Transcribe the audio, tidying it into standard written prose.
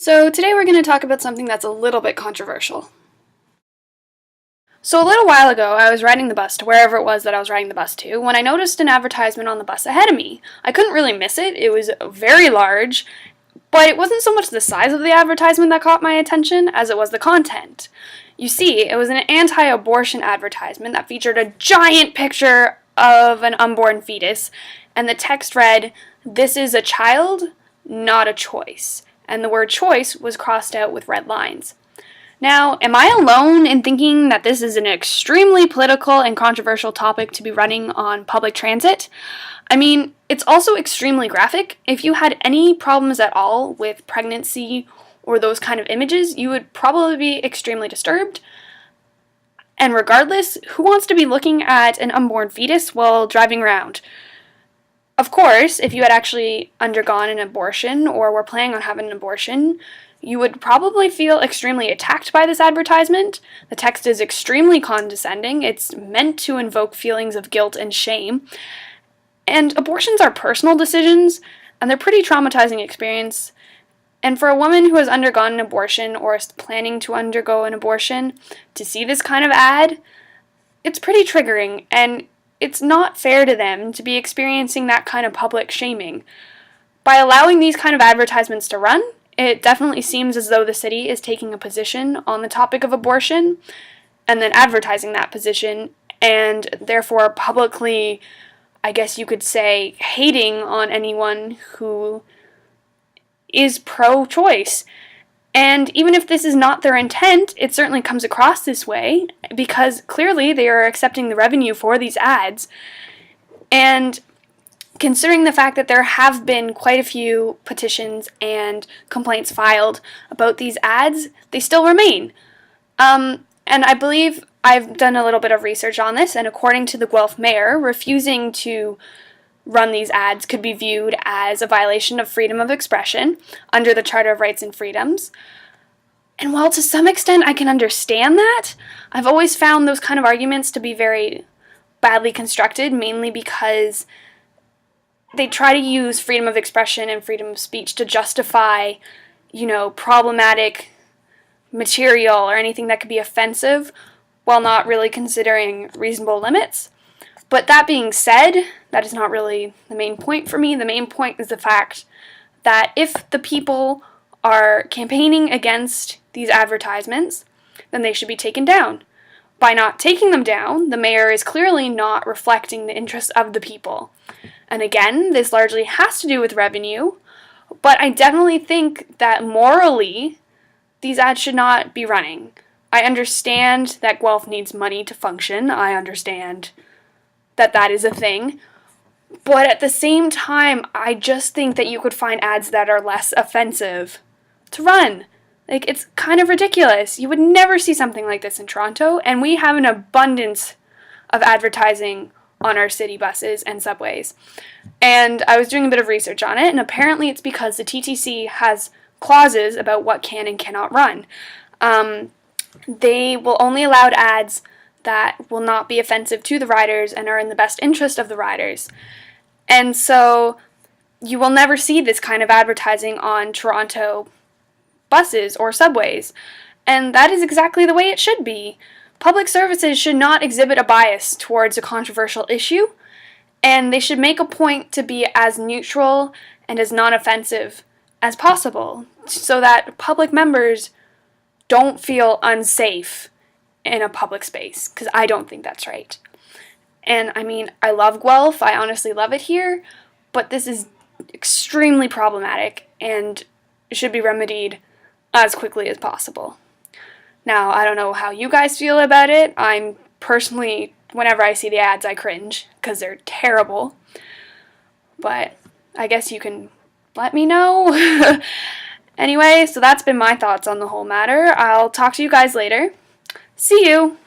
So today we're going to talk about something that's a little bit controversial. So a little while ago, I was riding the bus to wherever it was that I was riding the bus to when I noticed an advertisement on the bus ahead of me. I couldn't really miss it. It was very large, but it wasn't so much the size of the advertisement that caught my attention as it was the content. You see, it was an anti-abortion advertisement that featured a giant picture of an unborn fetus, and the text read, "This is a child, not a choice." And the word choice was crossed out with red lines. Now, am I alone in thinking that this is an extremely political and controversial topic to be running on public transit? I mean, it's also extremely graphic. If you had any problems at all with pregnancy or those kind of images, you would probably be extremely disturbed. And regardless, who wants to be looking at an unborn fetus while driving around? Of course, if you had actually undergone an abortion or were planning on having an abortion, you would probably feel extremely attacked by this advertisement. The text is extremely condescending. It's meant to invoke feelings of guilt and shame. And abortions are personal decisions, and they're pretty traumatizing experience. And for a woman who has undergone an abortion or is planning to undergo an abortion, to see this kind of ad, it's pretty triggering, and it's not fair to them to be experiencing that kind of public shaming. By allowing these kind of advertisements to run, it definitely seems as though the city is taking a position on the topic of abortion and then advertising that position and therefore publicly, I guess you could say, hating on anyone who is pro-choice. And even if this is not their intent, it certainly comes across this way because clearly they are accepting the revenue for these ads. And considering the fact that there have been quite a few petitions and complaints filed about these ads, they still remain. And I believe I've done a little bit of research on this, and according to the Guelph mayor, refusing to run these ads could be viewed as a violation of freedom of expression under the Charter of Rights and Freedoms. And while to some extent I can understand that, I've always found those kind of arguments to be very badly constructed, mainly because they try to use freedom of expression and freedom of speech to justify, problematic material or anything that could be offensive while not really considering reasonable limits. But that being said, that is not really the main point for me. The main point is the fact that if the people are campaigning against these advertisements, then they should be taken down. By not taking them down, the mayor is clearly not reflecting the interests of the people. And again, this largely has to do with revenue, but I definitely think that morally, these ads should not be running. I understand that Guelph needs money to function. I understand that that is a thing. But at the same time, I just think that you could find ads that are less offensive to run. It's kind of ridiculous. You would never see something like this in Toronto, and we have an abundance of advertising on our city buses and subways. And I was doing a bit of research on it, and apparently it's because the TTC has clauses about what can and cannot run. They will only allow ads that will not be offensive to the riders and are in the best interest of the riders. And so you will never see this kind of advertising on Toronto buses or subways. And that is exactly the way it should be. Public services should not exhibit a bias towards a controversial issue, and they should make a point to be as neutral and as non-offensive as possible so that public members don't feel unsafe in a public space, because I don't think that's right. And I mean, I love Guelph, I honestly love it here, but this is extremely problematic and should be remedied as quickly as possible. Now, I don't know how you guys feel about it. I'm personally, whenever I see the ads, I cringe, because they're terrible. But I guess you can let me know. Anyway, so that's been my thoughts on the whole matter. I'll talk to you guys later. See you!